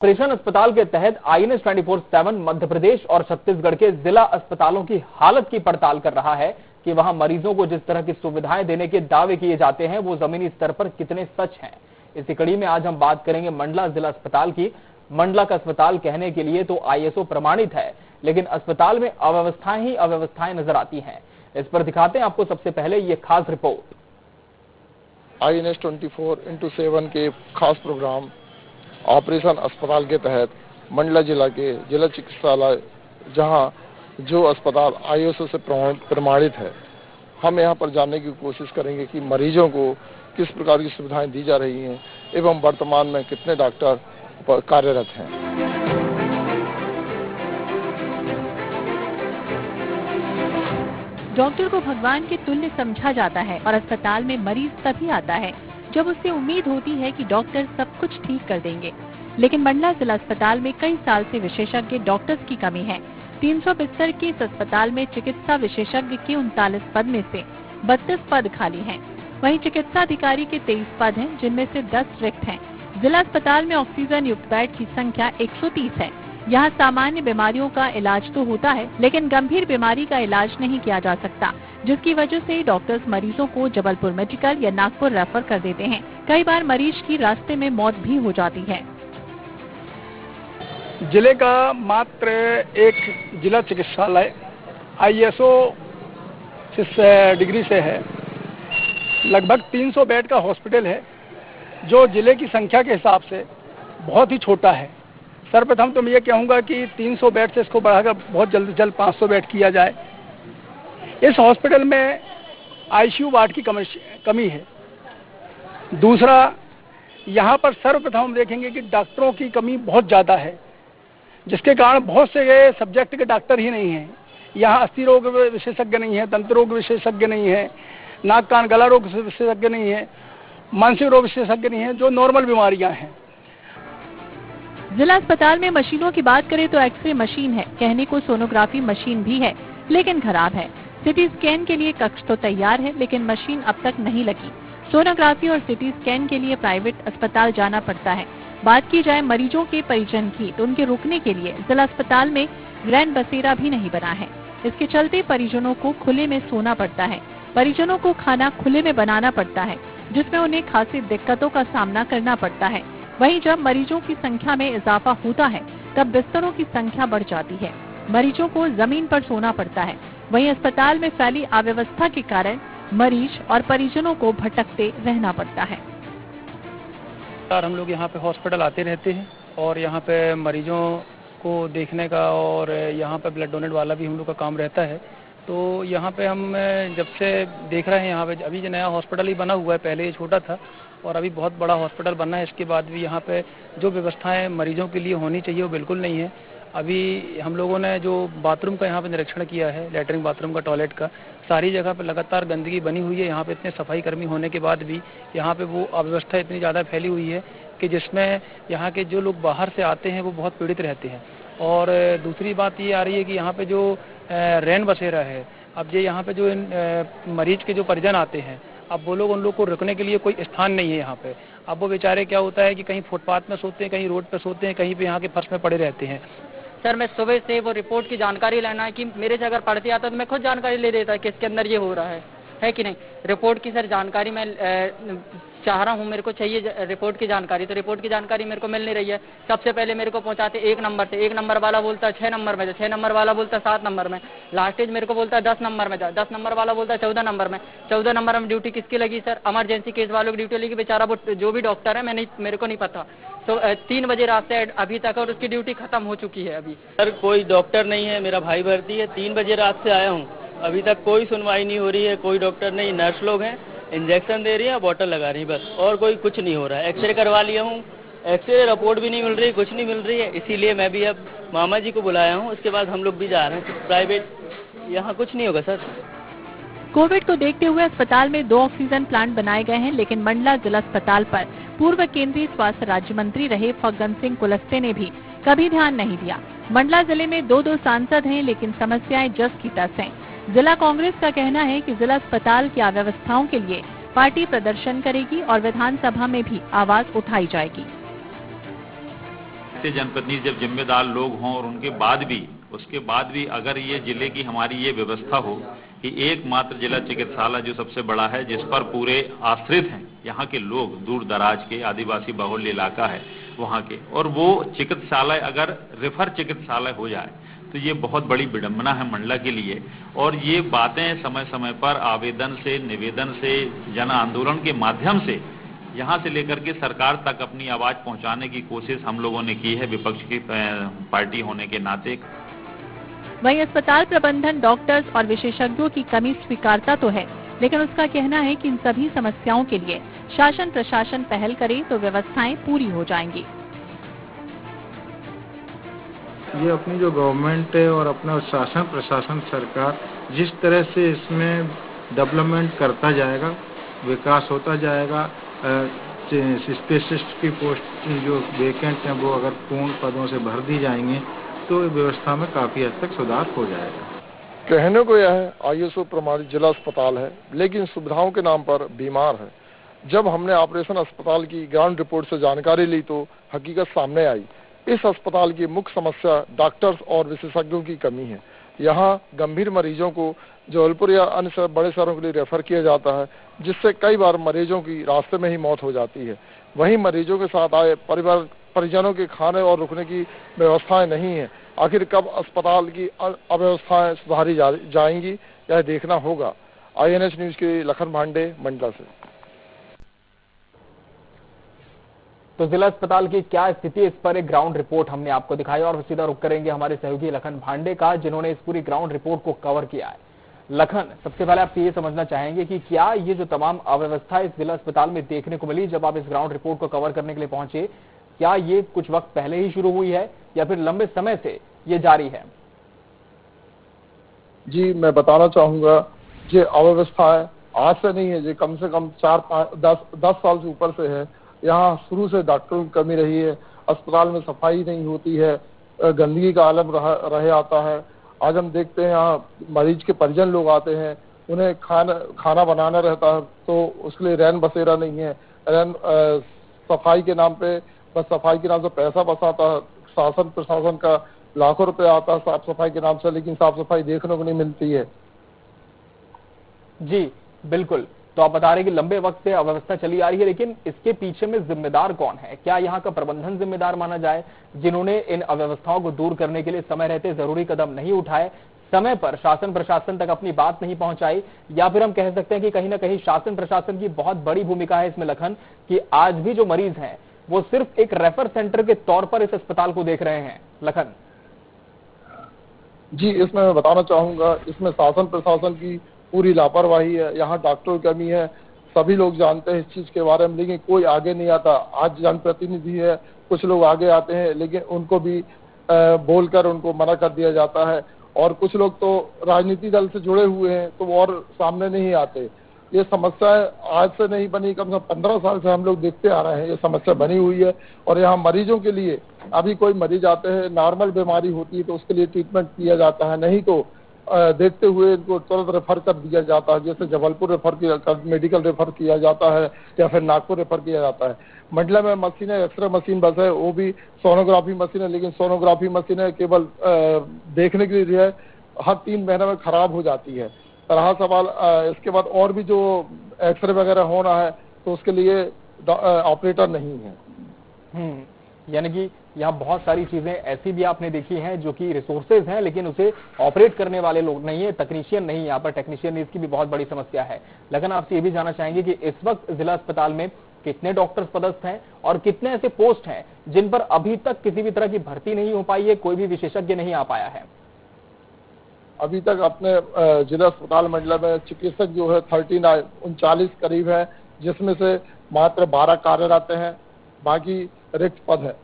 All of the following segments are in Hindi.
ऑपरेशन अस्पताल के तहत INS 24/7 मध्य प्रदेश और छत्तीसगढ़ के जिला अस्पतालों की हालत की पड़ताल कर रहा है कि वहां मरीजों को जिस तरह की सुविधाएं देने के दावे किए जाते हैं वो जमीनी स्तर पर कितने सच हैं। इसी कड़ी में आज हम बात करेंगे मंडला जिला अस्पताल की। मंडला का अस्पताल कहने के लिए तो ISO प्रमाणित है, लेकिन अस्पताल में अव्यवस्थाएं ही अव्यवस्थाएं नजर आती हैं। इस पर दिखाते हैं आपको सबसे पहले ये खास रिपोर्ट। INS 24/7 के खास प्रोग्राम ऑपरेशन अस्पताल के तहत मंडला जिला के जिला चिकित्सालय, जहां जो अस्पताल ISO से प्रमाणित है, हम यहां पर जानने की कोशिश करेंगे कि मरीजों को किस प्रकार की सुविधाएं दी जा रही हैं एवं वर्तमान में कितने डॉक्टर कार्यरत हैं। डॉक्टर को भगवान के तुल्य समझा जाता है और अस्पताल में मरीज तभी आता है जब उससे उम्मीद होती है कि डॉक्टर सब कुछ ठीक कर देंगे। लेकिन मंडला जिला अस्पताल में कई साल से विशेषज्ञ डॉक्टर्स की कमी है। 300 बिस्तर के इस अस्पताल में चिकित्सा विशेषज्ञ के 39 पद में से 32 पद खाली हैं। वहीं चिकित्सा अधिकारी के 23 पद हैं, जिनमें से 10 रिक्त हैं। जिला अस्पताल में ऑक्सीजन युक्त बेड की संख्या 130 है। यहाँ सामान्य बीमारियों का इलाज तो होता है, लेकिन गंभीर बीमारी का इलाज नहीं किया जा सकता, जिसकी वजह से डॉक्टर्स मरीजों को जबलपुर मेडिकल या नागपुर रेफर कर देते हैं। कई बार मरीज की रास्ते में मौत भी हो जाती है। जिले का मात्र एक जिला चिकित्सालय ISO डिग्री से है। लगभग 300 बेड का हॉस्पिटल है, जो जिले की संख्या के हिसाब से बहुत ही छोटा है। सर्वप्रथम तो मैं ये कहूँगा कि 300 बेड से इसको बढ़ाकर बहुत जल्द से जल्द 500 बेड किया जाए। इस हॉस्पिटल में ICU वार्ड की कमी है। दूसरा, यहाँ पर सर्वप्रथम हम देखेंगे कि डॉक्टरों की कमी बहुत ज़्यादा है, जिसके कारण बहुत से सब्जेक्ट के डॉक्टर ही नहीं हैं। यहाँ अस्थि रोग विशेषज्ञ नहीं है, दंत रोग विशेषज्ञ नहीं है, नाक कान गला रोग विशेषज्ञ नहीं है, मानसिक रोग विशेषज्ञ नहीं है, जो नॉर्मल बीमारियाँ हैं। जिला अस्पताल में मशीनों की बात करें तो एक्सरे मशीन है, कहने को सोनोग्राफी मशीन भी है, लेकिन खराब है। सिटी स्कैन के लिए कक्ष तो तैयार है, लेकिन मशीन अब तक नहीं लगी। सोनोग्राफी और सिटी स्कैन के लिए प्राइवेट अस्पताल जाना पड़ता है। बात की जाए मरीजों के परिजन की, तो उनके रुकने के लिए जिला अस्पताल में ग्रैंड बसेरा भी नहीं बना है। इसके चलते परिजनों को खुले में सोना पड़ता है। परिजनों को खाना खुले में बनाना पड़ता है, जिसमें उन्हें खासी दिक्कतों का सामना करना पड़ता है। वहीं जब मरीजों की संख्या में इजाफा होता है, तब बिस्तरों की संख्या बढ़ जाती है। मरीजों को जमीन पर सोना पड़ता है। वहीं अस्पताल में फैली अव्यवस्था के कारण मरीज और परिजनों को भटकते रहना पड़ता है। हम लोग यहाँ पे हॉस्पिटल आते रहते हैं और यहाँ पे मरीजों को देखने का और यहाँ पे ब्लड डोनेट वाला भी हम लोग का काम रहता है। तो यहाँ पे हम जब से देख रहे हैं, यहाँ पे अभी जो नया हॉस्पिटल ही बना हुआ है, पहले ये छोटा था और अभी बहुत बड़ा हॉस्पिटल बनना है। इसके बाद भी यहाँ पे जो व्यवस्थाएं मरीजों के लिए होनी चाहिए वो बिल्कुल नहीं है। अभी हम लोगों ने जो बाथरूम का यहाँ पे निरीक्षण किया है, लैट्रिन बाथरूम का, टॉयलेट का, सारी जगह पे लगातार गंदगी बनी हुई है। यहाँ पे इतने सफाई कर्मी होने के बाद भी यहाँ पे वो अव्यवस्था इतनी ज़्यादा फैली हुई है कि जिसमें यहाँ के जो लोग बाहर से आते हैं वो बहुत पीड़ित रहते हैं। और दूसरी बात ये आ रही है कि यहाँ पे जो रैन बसेरा है, अब ये यहाँ पे जो मरीज के जो परिजन आते हैं, अब वो लोग, उन लोग को रुकने के लिए कोई स्थान नहीं है यहाँ पे। अब वो बेचारे क्या होता है कि कहीं फुटपाथ में सोते हैं, कहीं रोड पे सोते हैं, कहीं पे यहाँ के फर्श में पड़े रहते हैं। सर, मैं सुबह से वो रिपोर्ट की जानकारी लेना है कि मेरे से अगर पढ़ते आता तो मैं खुद जानकारी ले देता कि इसके अंदर ये हो रहा है कि नहीं। रिपोर्ट की सर जानकारी मैं चाह रहा हूँ, मेरे को चाहिए रिपोर्ट की जानकारी, तो रिपोर्ट की जानकारी मेरे को मिल नहीं रही है। सबसे पहले मेरे को पहुंचाते 1 नंबर से, 1 नंबर वाला बोलता है 6 नंबर में, 6 नंबर वाला बोलता है 7 नंबर में, लास्ट मेरे को बोलता है 10 नंबर में जा, 10 नंबर वाला बोलता है 14 नंबर में। 14 नंबर में ड्यूटी किसकी लगी सर? इमरजेंसी केस वालों की ड्यूटी लगी। बेचारा वो जो भी डॉक्टर है, मेरे को नहीं पता। तो 3 बजे रात से अभी तक और उसकी ड्यूटी खत्म हो चुकी है। अभी सर कोई डॉक्टर नहीं है, मेरा भाई भर्ती है, 3 बजे रात से आया हूँ, अभी तक कोई सुनवाई नहीं हो रही है। कोई डॉक्टर नहीं, नर्स लोग हैं, इंजेक्शन दे रही है, बॉटल लगा रही है, बस, और कोई कुछ नहीं हो रहा है। एक्सरे करवा लिया हूँ, एक्सरे रिपोर्ट भी नहीं मिल रही, कुछ नहीं मिल रही है। इसीलिए मैं भी अब मामा जी को बुलाया हूँ, उसके बाद हम लोग भी जा रहे हैं प्राइवेट। यहाँ कुछ नहीं होगा सर। कोविड को देखते हुए अस्पताल में 2 ऑक्सीजन प्लांट बनाए गए हैं, लेकिन मंडला जिला अस्पताल पर पूर्व केंद्रीय स्वास्थ्य राज्य मंत्री रहे फग्गन सिंह कुलस्ते ने भी कभी ध्यान नहीं दिया। मंडला जिले में 2 सांसद हैं, लेकिन समस्याएं जस की तस हैं। जिला कांग्रेस का कहना है कि जिला अस्पताल की अव्यवस्थाओं के लिए पार्टी प्रदर्शन करेगी और विधानसभा में भी आवाज उठाई जाएगी। इतने जनप्रतिनिधि जब जिम्मेदार लोग हों और उसके बाद भी अगर ये जिले की हमारी ये व्यवस्था हो कि एकमात्र जिला चिकित्सालय जो सबसे बड़ा है, जिस पर पूरे आश्रित हैं यहाँ के लोग, दूर दराज के आदिवासी बहुल इलाका है वहाँ के, और वो चिकित्सालय अगर रेफर चिकित्सालय हो जाए तो ये बहुत बड़ी विडंबना है मंडला के लिए। और ये बातें समय समय पर आवेदन से, निवेदन से, जन आंदोलन के माध्यम से यहाँ से लेकर के सरकार तक अपनी आवाज पहुँचाने की कोशिश हम लोगों ने की है, विपक्ष की पार्टी होने के नाते। वहीं अस्पताल प्रबंधन, डॉक्टर्स और विशेषज्ञों की कमी स्वीकारता तो है, लेकिन उसका कहना है कि इन सभी समस्याओं के लिए शासन प्रशासन पहल करे तो व्यवस्थाएं पूरी हो जाएंगी। ये अपनी जो गवर्नमेंट है और अपना शासन प्रशासन सरकार जिस तरह से इसमें डेवलपमेंट करता जाएगा, विकास होता जाएगा, स्पेशलिस्ट की पोस्ट जो वेकेंट हैं वो अगर पूर्ण पदों से भर दी जाएंगी तो व्यवस्था में काफी हद तक सुधार हो जाएगा। कहने को यह है ISO प्रमाणित जिला अस्पताल है, लेकिन सुविधाओं के नाम पर बीमार है। जब हमने ऑपरेशन अस्पताल की ग्राउंड रिपोर्ट से जानकारी ली तो हकीकत सामने आई। इस अस्पताल की मुख्य समस्या डॉक्टर्स और विशेषज्ञों की कमी है। यहाँ गंभीर मरीजों को जबलपुर या अन्य बड़े शहरों के लिए रेफर किया जाता है, जिससे कई बार मरीजों की रास्ते में ही मौत हो जाती है। वहीं मरीजों के साथ आए परिजनों के खाने और रुकने की व्यवस्थाएं नहीं है। आखिर कब अस्पताल की अव्यवस्थाएं सुधारी जाएंगी यह देखना होगा। INS न्यूज के लखन भांडे, मंडला से। तो जिला अस्पताल की क्या स्थिति, इस पर एक ग्राउंड रिपोर्ट हमने आपको दिखाई और सीधा रुख करेंगे हमारे सहयोगी लखन भांडे का, जिन्होंने इस पूरी ग्राउंड रिपोर्ट को कवर किया है। लखन, सबसे पहले आपसे ये समझना चाहेंगे कि क्या ये जो तमाम अव्यवस्था इस जिला अस्पताल में देखने को मिली जब आप इस ग्राउंड रिपोर्ट को कवर करने के लिए पहुंचे, क्या ये कुछ वक्त पहले ही शुरू हुई है या फिर लंबे समय से ये जारी है? जी, मैं बताना चाहूंगा, ये अव्यवस्था है आज से नहीं है, ये कम से कम 4-5-10 साल से ऊपर से है। यहाँ शुरू से डॉक्टरों की कमी रही है, अस्पताल में सफाई नहीं होती है, गंदगी का आलम रह आता है। आज हम देखते हैं यहाँ मरीज के परिजन लोग आते हैं, उन्हें खाना बनाना रहता है तो उसके लिए रैन बसेरा नहीं है। सफाई के नाम पे बस सफाई के नाम से पैसा बसाता है, शासन प्रशासन का लाखों रुपए आता है साफ सफाई के नाम से, लेकिन साफ सफाई देखने को नहीं मिलती है। जी बिल्कुल, तो आप बता रहे हैं कि लंबे वक्त से अव्यवस्था चली आ रही है, लेकिन इसके पीछे में जिम्मेदार कौन है? क्या यहाँ का प्रबंधन जिम्मेदार माना जाए, जिन्होंने इन अव्यवस्थाओं को दूर करने के लिए समय रहते जरूरी कदम नहीं उठाए, समय पर शासन प्रशासन तक अपनी बात नहीं पहुंचाई, या फिर हम कह सकते हैं कि कहीं ना कहीं शासन प्रशासन की बहुत बड़ी भूमिका है इसमें लखन, कि आज भी जो मरीज हैं वो सिर्फ एक रेफर सेंटर के तौर पर इस अस्पताल को देख रहे हैं? लखन जी, इसमें मैं बताना चाहूंगा, इसमें शासन प्रशासन की पूरी लापरवाही है। यहाँ डॉक्टरों की कमी है, सभी लोग जानते हैं इस चीज के बारे में, लेकिन कोई आगे नहीं आता। आज जनप्रतिनिधि है, कुछ लोग आगे आते हैं, लेकिन उनको भी बोलकर उनको मना कर दिया जाता है, और कुछ लोग तो राजनीतिक दल से जुड़े हुए हैं तो वो और सामने नहीं आते। ये समस्या आज से नहीं बनी, कम से कम 15 साल से हम लोग देखते आ रहे हैं ये समस्या बनी हुई है। और यहाँ मरीजों के लिए, अभी कोई मरीज आते हैं, नॉर्मल बीमारी होती है तो उसके लिए ट्रीटमेंट किया जाता है, नहीं तो देखते हुए इनको तुरंत रेफर कर दिया जाता है। जैसे जबलपुर मेडिकल रेफर किया जाता है या फिर नागपुर रेफर किया जाता है। मंडला में मशीन है, एक्सरे मशीन बस है, वो भी सोनोग्राफी मशीन है, लेकिन सोनोग्राफी मशीन है केवल देखने के लिए है, हर 3 महीने में खराब हो जाती है। रहा सवाल इसके बाद और भी जो एक्सरे वगैरह होना है तो उसके लिए ऑपरेटर नहीं है। यानी कि यहाँ बहुत सारी चीजें ऐसी भी आपने देखी हैं जो कि रिसोर्सेज हैं, लेकिन उसे ऑपरेट करने वाले लोग नहीं है, टेक्नीशियन नहीं है। यहाँ पर टेक्नीशियन इसकी भी बहुत बड़ी समस्या है। लेकिन आपसे ये भी जानना चाहेंगे कि इस वक्त जिला अस्पताल में कितने डॉक्टर्स पदस्थ हैं और कितने ऐसे पोस्ट हैं जिन पर अभी तक किसी भी तरह की भर्ती नहीं हो पाई है, कोई भी विशेषज्ञ नहीं आ पाया है? अभी तक अपने जिला अस्पताल मंडला में चिकित्सक जो है 39 करीब है, जिसमें से मात्र 12 कार्यरत हैं, बाकी रिक्त पद है।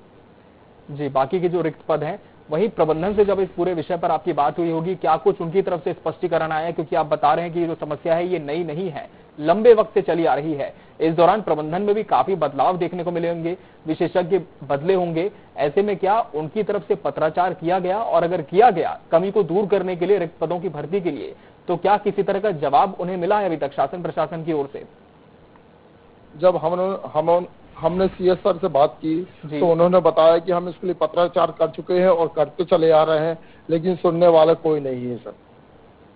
जी, बाकी के जो रिक्त पद हैं, वही प्रबंधन से जब इस पूरे विषय पर आपकी बात हुई होगी, क्या कुछ उनकी तरफ से स्पष्टीकरण आया? क्योंकि आप बता रहे हैं कि ये जो समस्या है ये नई नहीं है, लंबे वक्त से चली आ रही है। इस दौरान प्रबंधन में भी काफी बदलाव देखने को मिले होंगे, विशेषज्ञ बदले होंगे। ऐसे में क्या उनकी तरफ से पत्राचार किया गया, और अगर किया गया कमी को दूर करने के लिए, रिक्त पदों की भर्ती के लिए, तो क्या किसी तरह का जवाब उन्हें मिला है अभी तक शासन प्रशासन की ओर से? जब हमने सीएस सर से बात की तो उन्होंने बताया कि हम इसके लिए पत्राचार कर चुके हैं और करते चले आ रहे हैं, लेकिन सुनने वाला कोई नहीं है सर।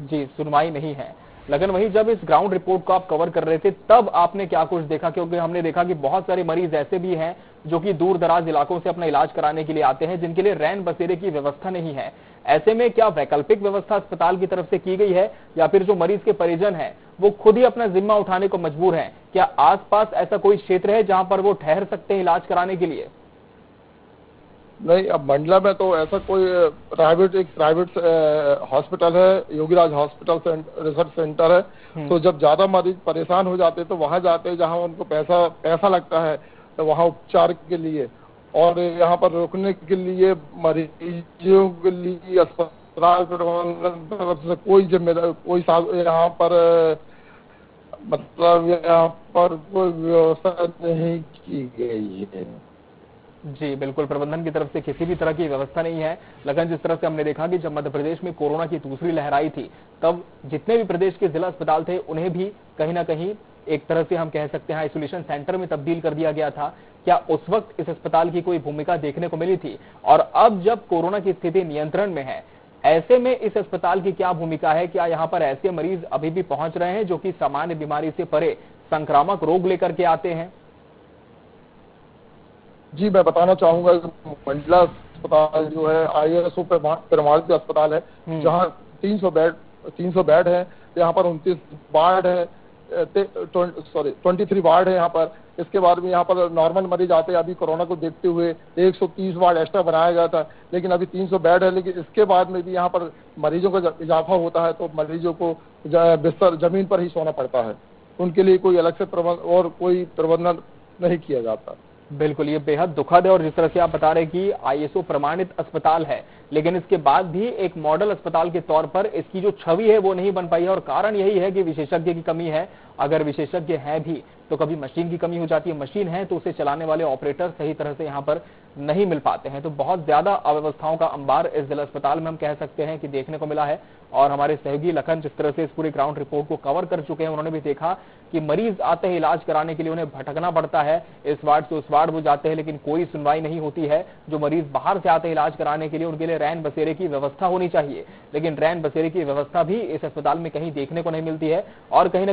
जी, सुनवाई नहीं है। लेकिन वही जब इस ग्राउंड रिपोर्ट को आप कवर कर रहे थे तब आपने क्या कुछ देखा? क्योंकि हमने देखा कि बहुत सारे मरीज ऐसे भी हैं जो कि दूर दराज इलाकों से अपना इलाज कराने के लिए आते हैं, जिनके लिए रैन बसेरे की व्यवस्था नहीं है। ऐसे में क्या वैकल्पिक व्यवस्था अस्पताल की तरफ से की गई है या फिर जो मरीज के परिजन हैं वो खुद ही अपना जिम्मा उठाने को मजबूर हैं? क्या आसपास ऐसा कोई क्षेत्र है जहां पर वो ठहर सकते हैं इलाज कराने के लिए? नहीं, अब मंडला में तो ऐसा कोई प्राइवेट हॉस्पिटल है, योगीराज हॉस्पिटल रिसर्च सेंटर है। तो जब ज्यादा मरीज परेशान हो जाते हैं तो वहां जाते हैं जहां उनको पैसा लगता है, तो वहां उपचार के लिए। और यहाँ पर रोकने के लिए मरीजों के लिए अस्पताल प्रबंधन तरफ से कोई यहाँ पर मतलब यहाँ पर कोई व्यवस्था नहीं की गई है। जी बिल्कुल, प्रबंधन की तरफ से किसी भी तरह की व्यवस्था नहीं है। लेकिन जिस तरह से हमने देखा कि जब मध्य प्रदेश में कोरोना की दूसरी लहर आई थी तब जितने भी प्रदेश के जिला अस्पताल थे उन्हें भी कहीं ना कहीं एक तरह से हम कह सकते हैं आइसोलेशन सेंटर में तब्दील कर दिया गया था। क्या उस वक्त इस अस्पताल की कोई भूमिका देखने को मिली थी? और अब जब कोरोना की स्थिति नियंत्रण में है, ऐसे में इस अस्पताल की क्या भूमिका है? क्या यहाँ पर ऐसे मरीज अभी भी पहुंच रहे हैं जो कि सामान्य बीमारी से परे संक्रामक रोग लेकर के आते हैं? जी, मैं बताना चाहूंगा कि मंडला अस्पताल जो है ISO प्रमाणित अस्पताल है, जहां 300 बेड है। यहाँ पर 29 वार्ड है, 23 वार्ड है यहाँ पर। इसके बाद में यहाँ पर नॉर्मल मरीज आते हैं। अभी कोरोना को देखते हुए 130 वार्ड एक्स्ट्रा बनाया गया था, लेकिन अभी 300 बेड है। लेकिन इसके बाद में भी यहाँ पर मरीजों का इजाफा होता है तो मरीजों को बिस्तर जमीन पर ही सोना पड़ता है। उनके लिए कोई अलग से कोई प्रबंधन नहीं किया जाता। बिल्कुल, ये बेहद दुखद है। और जिस तरह से आप बता रहे कि ISO प्रमाणित अस्पताल है, लेकिन इसके बाद भी एक मॉडल अस्पताल के तौर पर इसकी जो छवि है वो नहीं बन पाई है। और कारण यही है कि विशेषज्ञ की कमी है। अगर विशेषज्ञ है भी तो कभी मशीन की कमी हो जाती है, मशीन है तो उसे चलाने वाले ऑपरेटर सही तरह से यहाँ पर नहीं मिल पाते हैं। तो बहुत ज्यादा अव्यवस्थाओं का अंबार इस जिला अस्पताल में हम कह सकते हैं कि देखने को मिला है। और हमारे सहयोगी लखन जिस तरह से इस पूरी ग्राउंड रिपोर्ट को कवर कर चुके हैं, उन्होंने भी देखा कि मरीज आते हैं इलाज कराने के लिए, उन्हें भटकना पड़ता है, इस वार्ड से उस वार्ड वो जाते हैं, लेकिन कोई सुनवाई नहीं होती है। जो मरीज बाहर से आते हैं इलाज कराने के लिए, उनके लिए रैन बसेरे की व्यवस्था होनी चाहिए, लेकिन रैन बसेरे की व्यवस्था भी इस अस्पताल में कहीं देखने को नहीं मिलती है। और कहीं ना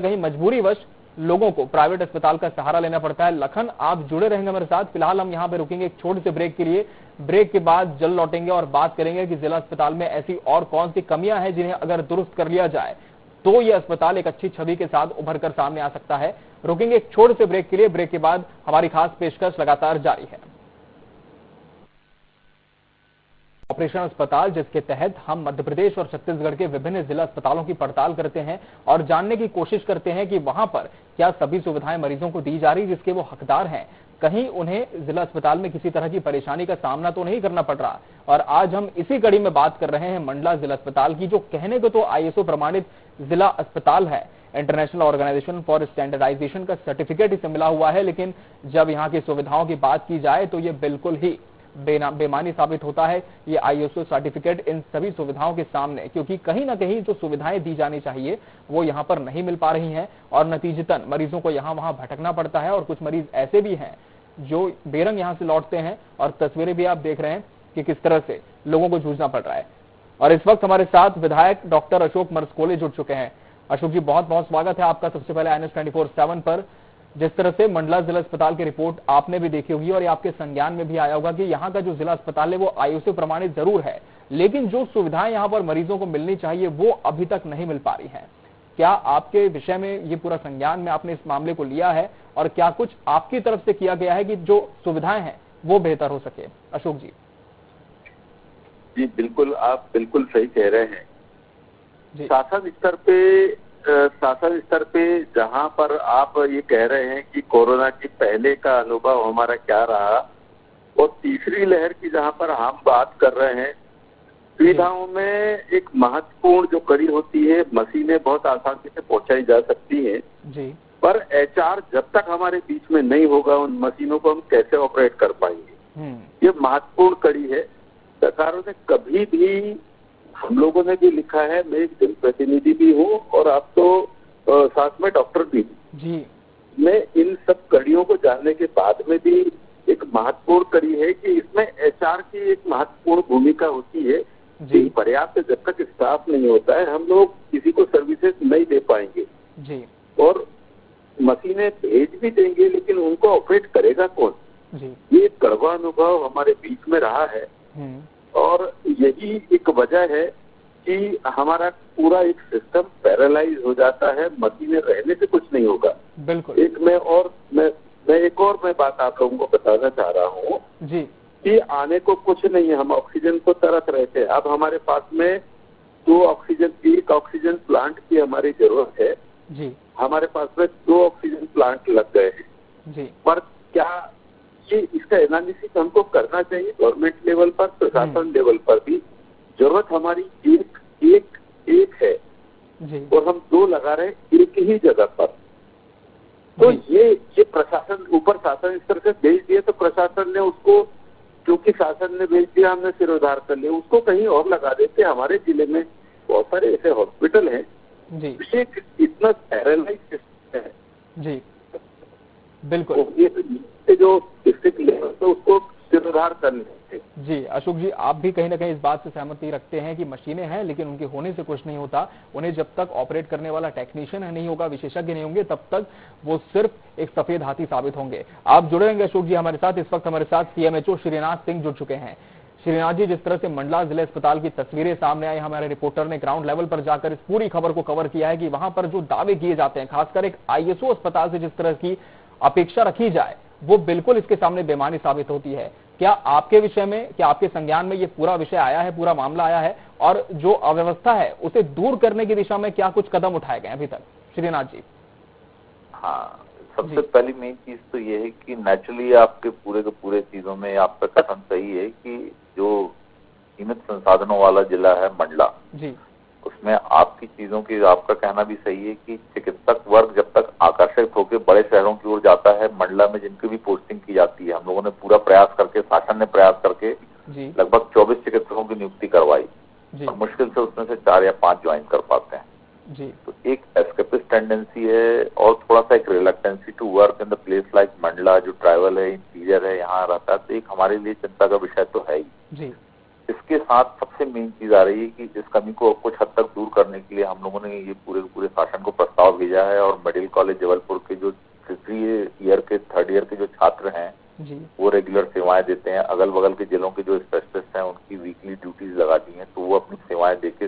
कहीं मजबूरीवश लोगों को प्राइवेट अस्पताल का सहारा लेना पड़ता है। लखन, आप जुड़े रहेंगे हमारे साथ। फिलहाल हम यहाँ पे रुकेंगे एक छोटे से ब्रेक के लिए। ब्रेक के बाद जल्द लौटेंगे और बात करेंगे कि जिला अस्पताल में ऐसी और कौन सी कमियां हैं जिन्हें अगर दुरुस्त कर लिया जाए तो यह अस्पताल एक अच्छी छवि के साथ उभर कर सामने आ सकता है। रुकेंगे एक छोटे से ब्रेक के लिए। ब्रेक के बाद हमारी खास पेशकश लगातार जारी है। ऑपरेशन अस्पताल, जिसके तहत हम मध्य प्रदेश और छत्तीसगढ़ के विभिन्न जिला अस्पतालों की पड़ताल करते हैं और जानने की कोशिश करते हैं कि वहां पर क्या सभी सुविधाएं मरीजों को दी जा रही जिसके वो हकदार हैं, कहीं उन्हें जिला अस्पताल में किसी तरह की परेशानी का सामना तो नहीं करना पड़ रहा। और आज हम इसी कड़ी में बात कर रहे हैं मंडला जिला अस्पताल की, जो कहने को तो ISO प्रमाणित जिला अस्पताल है, इंटरनेशनल ऑर्गेनाइजेशन फॉर स्टैंडर्डाइजेशन का सर्टिफिकेट इसे मिला हुआ है। लेकिन जब यहाँ की सुविधाओं की बात की जाए तो ये बिल्कुल ही बेमानी साबित होता है ये ISO सर्टिफिकेट इन सभी सुविधाओं के सामने, क्योंकि कहीं ना कहीं जो सुविधाएं दी जानी चाहिए वो यहाँ पर नहीं मिल पा रही हैं और नतीजतन मरीजों को यहाँ वहां भटकना पड़ता है। और कुछ मरीज ऐसे भी हैं जो बेरंग यहाँ से लौटते हैं और तस्वीरें भी आप देख रहे हैं कि किस तरह से लोगों को जूझना पड़ रहा है। और इस वक्त हमारे साथ विधायक डॉक्टर अशोक मरसकोले जुड़ चुके हैं। अशोक जी, बहुत बहुत स्वागत है आपका सबसे पहले INS 24/7 पर। जिस तरह से मंडला जिला अस्पताल की रिपोर्ट आपने भी देखी होगी और ये आपके संज्ञान में भी आया होगा कि यहाँ का जो जिला अस्पताल है वो ISO प्रमाणित जरूर है, लेकिन जो सुविधाएं यहाँ पर मरीजों को मिलनी चाहिए वो अभी तक नहीं मिल पा रही हैं। क्या आपके विषय में ये पूरा संज्ञान में आपने इस मामले को लिया है और क्या कुछ आपकी तरफ से किया गया है कि जो सुविधाएं हैं वो बेहतर हो सके? अशोक जी। जी बिल्कुल, आप बिल्कुल सही कह रहे हैं। शासन स्तर पे जहां पर आप ये कह रहे हैं कि कोरोना के पहले का अनुभव हमारा क्या रहा और तीसरी लहर की जहां पर हम बात कर रहे हैं, सुविधाओं में एक महत्वपूर्ण जो कड़ी होती है, मशीनें बहुत आसानी से पहुंचाई जा सकती हैं जी, पर HR जब तक हमारे बीच में नहीं होगा उन मशीनों को हम कैसे ऑपरेट कर पाएंगे। ये महत्वपूर्ण कड़ी है। सरकारों ने कभी भी, हम लोगों ने भी लिखा है, मैं एक जनप्रतिनिधि भी हूँ और आप तो साथ में डॉक्टर भी जी, इसमें इन सब कड़ियों को जानने के बाद में भी एक महत्वपूर्ण कड़ी है कि इसमें एचआर की एक महत्वपूर्ण भूमिका होती है जी। पर्याप्त जब तक स्टाफ नहीं होता है हम लोग किसी को सर्विसेज नहीं दे पाएंगे जी। और मशीनें भेज भी देंगे लेकिन उनको ऑपरेट करेगा कौन जी। ये कड़वा अनुभव हमारे बीच में रहा है और यही एक वजह है कि हमारा पूरा एक सिस्टम पैरालाइज हो जाता है। मशीनें रहने से कुछ नहीं होगा। बिल्कुल। एक और मैं बात आप लोगों को बताना चाह रहा हूँ जी कि आने को कुछ नहीं है, हम ऑक्सीजन को तरस रहे थे। अब हमारे पास में एक ऑक्सीजन प्लांट की हमारी जरूरत है जी। हमारे पास में 2 ऑक्सीजन प्लांट लग गए हैं जी। पर क्या ये इसका एनालिसिस हमको करना चाहिए गवर्नमेंट लेवल पर, प्रशासन लेवल पर भी। जरूरत हमारी एक है जी। और हम 2 लगा रहे हैं एक ही जगह पर। तो ये प्रशासन ऊपर शासन स्तर से भेज दिया तो प्रशासन ने उसको, क्योंकि शासन ने भेज दिया हमने सिर उधार कर लिया, उसको कहीं और लगा देते। हमारे जिले में बहुत सारे ऐसे हॉस्पिटल हैं जी। इतना पैरालाइज सिस्टम है जी। बिल्कुल। ये जो डिस्ट्रिक्ट लेवल पे उसको सिर उधार करने जी। अशोक जी, आप भी कहीं ना कहीं इस बात से सहमति रखते हैं कि मशीनें हैं लेकिन उनके होने से कुछ नहीं होता। उन्हें जब तक ऑपरेट करने वाला टेक्नीशियन नहीं होगा, विशेषज्ञ नहीं होंगे, तब तक वो सिर्फ एक सफेद हाथी साबित होंगे। आप जुड़े रहेंगे अशोक जी हमारे साथ। इस वक्त हमारे साथ सीएमएचओ श्रीनाथ सिंह जुड़ चुके हैं। श्रीनाथ जी, जिस तरह से मंडला जिला अस्पताल की तस्वीरें सामने आई, हमारे रिपोर्टर ने ग्राउंड लेवल पर जाकर इस पूरी खबर को कवर किया है कि वहां पर जो दावे किए जाते हैं, खासकर एक आईएसओ अस्पताल से जिस तरह की अपेक्षा रखी जाए, वो बिल्कुल इसके सामने बेमानी साबित होती है। क्या आपके विषय में, क्या आपके संज्ञान में ये पूरा विषय आया है, पूरा मामला आया है, और जो अव्यवस्था है उसे दूर करने की दिशा में क्या कुछ कदम उठाए गए अभी तक? श्रीनाथ जी। हाँ, सबसे पहली मेन चीज तो ये है कि नेचुरली आपके पूरे के पूरे चीजों में आपका कथन सही है कि जो सीमित संसाधनों वाला जिला है मंडला जी, उसमें आपकी चीजों की, आपका कहना भी सही है कि चिकित्सक वर्ग जब तक आकर्षित होकर बड़े शहरों की ओर जाता है, मंडला में जिनकी भी पोस्टिंग की जाती है, हम लोगों ने पूरा प्रयास करके, शासन ने प्रयास करके लगभग 24 चिकित्सकों की नियुक्ति करवाई और मुश्किल से उसमें से 4 या 5 ज्वाइन कर पाते हैं जी। तो एक एस्केपिस्ट टेंडेंसी है और थोड़ा सा एक reluctancy to work in the place like Mandla, जो ट्राइबल है, इंटीरियर है, यहाँ रहता है, तो एक हमारे लिए चिंता का विषय तो है ही जी। इसके साथ सबसे मेन चीज आ रही है कि इस कमी को कुछ हद तक दूर करने के लिए हम लोगों ने ये पूरे शासन को प्रस्ताव भेजा है और मेडिकल कॉलेज जबलपुर के जो 3rd ईयर के जो छात्र हैं वो रेगुलर सेवाएं देते हैं। अगल बगल के जिलों के जो स्पेशलिस्ट हैं उनकी वीकली ड्यूटीज लगा दी हैं, तो वो अपनी सेवाएं देके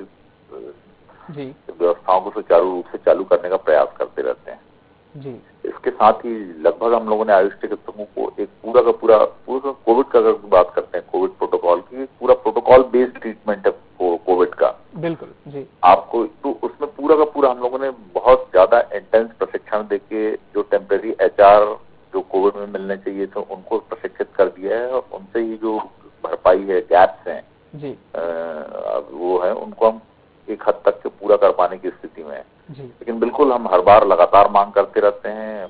व्यवस्थाओं को सुचारू रूप से चालू करने का प्रयास करते रहते हैं जी। इसके साथ ही लगभग हम लोगों ने आयुष चिकित्सकों को एक पूरा का पूरा कोविड का अगर बात करते हैं, कोविड प्रोटोकॉल की, पूरा प्रोटोकॉल बेस्ड ट्रीटमेंट है कोविड का। बिल्कुल जी। आपको तो उसमें पूरा का पूरा हम लोगों ने बहुत ज्यादा इंटेंस प्रशिक्षण देके जो टेम्परेरी एचआर जो कोविड में मिलने चाहिए थे उनको प्रशिक्षित कर दिया है और उनसे ही जो भरपाई है, गैप्स हैं जी, वो है, उनको हम एक हद तक के पूरा कर पाने की स्थिति में है जी। लेकिन बिल्कुल हम हर बार लगातार मांग करते रहते हैं,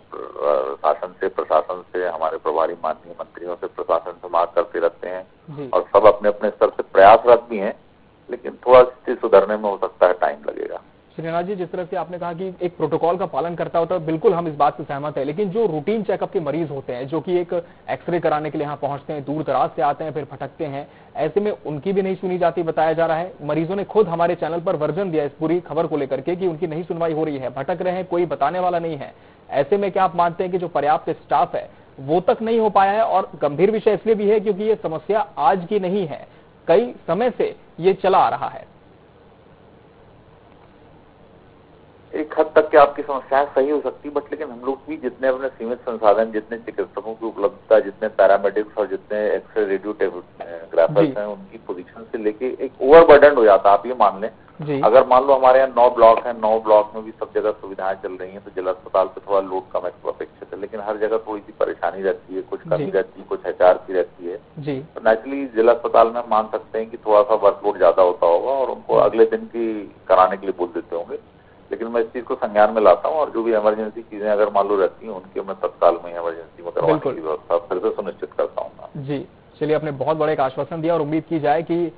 शासन से, प्रशासन से, हमारे प्रभारी माननीय मंत्रियों से, प्रशासन से मांग करते रहते हैं और सब अपने अपने स्तर से प्रयासरत भी हैं, लेकिन थोड़ा चीज सुधरने में हो सकता है टाइम लगेगा। श्रीनाथ जी, जिस तरह से आपने कहा कि एक प्रोटोकॉल का पालन करता होता है, बिल्कुल हम इस बात से सहमत है, लेकिन जो रूटीन चेकअप के मरीज होते हैं, जो कि एक एक्सरे कराने के लिए यहाँ पहुंचते हैं, दूर दराज से आते हैं, फिर भटकते हैं, ऐसे में उनकी भी नहीं सुनी जाती, बताया जा रहा है। मरीजों ने खुद हमारे चैनल पर वर्जन दिया इस पूरी खबर को लेकर के कि उनकी नहीं सुनवाई हो रही है, भटक रहे हैं, कोई बताने वाला नहीं है। ऐसे में क्या आप मानते हैं कि जो पर्याप्त स्टाफ है वो तक नहीं हो पाया है? और गंभीर विषय इसलिए भी है क्योंकि ये समस्या आज की नहीं है, कई समय से ये चला आ रहा है। एक हद तक की आपकी समस्याएं सही हो सकती, बट लेकिन हम लोग भी जितने अपने सीमित संसाधन, जितने चिकित्सकों की उपलब्धता, जितने पैरामेडिक्स और जितने एक्सरे रेडियोग्राफर्स हैं, उनकी पोजीशन से लेके एक ओवरबर्डन हो जाता है। आप ये मान लें, अगर मान लो हमारे यहाँ 9 ब्लॉक हैं, 9 ब्लॉक में भी सब जगह सुविधाएं चल रही हैं, तो जिला अस्पताल पे थोड़ा लोड कम अपेक्षित है, लेकिन हर जगह थोड़ी सी परेशानी रहती है, कुछ कमी रहती है, कुछ एचआर की रहती है, तो नेचुरली जिला अस्पताल में मान सकते हैं कि थोड़ा सा वर्कलोड ज्यादा होता होगा और उनको अगले दिन की कराने के लिए बोल देते होंगे, लेकिन मैं इस चीज को संज्ञान में लाता हूँ और जो भी इमरजेंसी चीजें अगर मान लो रहती हैं उनके मैं तत्काल में इमरजेंसी में करवाने की व्यवस्था फिर से सुनिश्चित करता हूँ। जी, चलिए, आपने बहुत बड़ा एक आश्वासन दिया और उम्मीद की जाए कि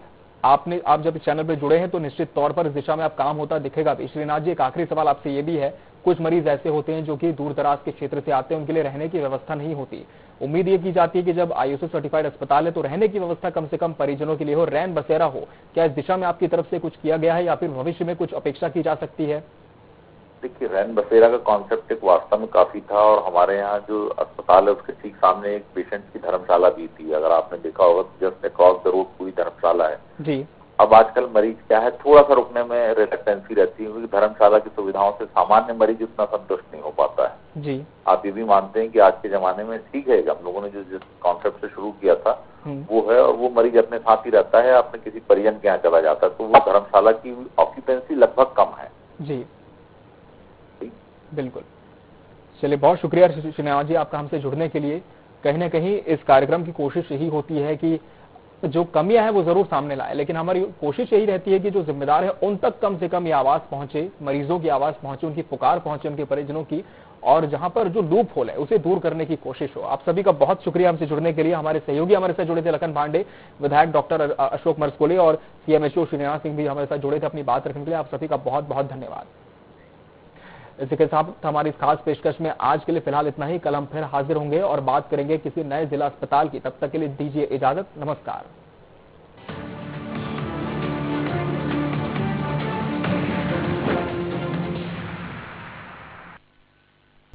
आप जब इस चैनल पर जुड़े हैं तो निश्चित तौर पर इस दिशा में आप काम होता दिखेगा भी। श्रीनाथ जी, एक आखिरी सवाल आपसे ये भी है, कुछ मरीज ऐसे होते हैं जो कि दूर दराज के क्षेत्र से आते हैं, उनके लिए रहने की व्यवस्था नहीं होती। उम्मीद ये की जाती है कि जब ISO सर्टिफाइड अस्पताल है तो रहने की व्यवस्था कम से कम परिजनों के लिए हो, रैन बसेरा हो। क्या इस दिशा में आपकी तरफ से कुछ किया गया है या फिर भविष्य में कुछ अपेक्षा की जा सकती है? देखिए, रैन बसेरा का कॉन्सेप्ट एक वास्तव में काफी था और हमारे यहाँ जो अस्पताल है उसके ठीक सामने एक पेशेंट की धर्मशाला भी थी। अगर आपने देखा होगा जस्ट अक्रॉस द रोड पूरी धर्मशाला है जी। अब आजकल मरीज क्या है, थोड़ा सा रुकने में रिलक्टेंसी रहती है क्योंकि धर्मशाला की सुविधाओं से सामान्य मरीज उतना संतुष्ट नहीं हो पाता है जी। आप ये भी मानते हैं कि आज के जमाने में ठीक है, हम लोगों ने जिस कॉन्सेप्ट से शुरू किया था वो है, और वो मरीज अपने साथ ही रहता है, अपने किसी परिजन के यहाँ चला जाता है, तो वो धर्मशाला की ऑक्यूपेंसी लगभग कम है जी। बिल्कुल। चलिए, बहुत शुक्रिया श्रीनिवास जी आपका हमसे जुड़ने के लिए। कहीं ना कहीं इस कार्यक्रम की कोशिश यही होती है कि जो कमियां हैं वो जरूर सामने लाए, लेकिन हमारी कोशिश यही रहती है कि जो जिम्मेदार है उन तक कम से कम ये आवाज पहुंचे, मरीजों की आवाज पहुंचे, उनकी पुकार पहुंचे, उनके परिजनों की, और जहां पर जो लूप होल है उसे दूर करने की कोशिश हो। आप सभी का बहुत शुक्रिया हमसे जुड़ने के लिए। हमारे सहयोगी हमारे साथ जुड़े थे लखन पांडे, विधायक डॉक्टर अशोक मरसकोले और CMHO श्रीनिवास सिंह भी हमारे साथ जुड़े थे अपनी बात रखने के लिए। आप सभी का बहुत बहुत धन्यवाद। इसी के साथ हमारी इस खास पेशकश में आज के लिए फिलहाल इतना ही। कल हम फिर हाजिर होंगे और बात करेंगे किसी नए जिला अस्पताल की। तब तक के लिए दीजिए इजाजत। नमस्कार।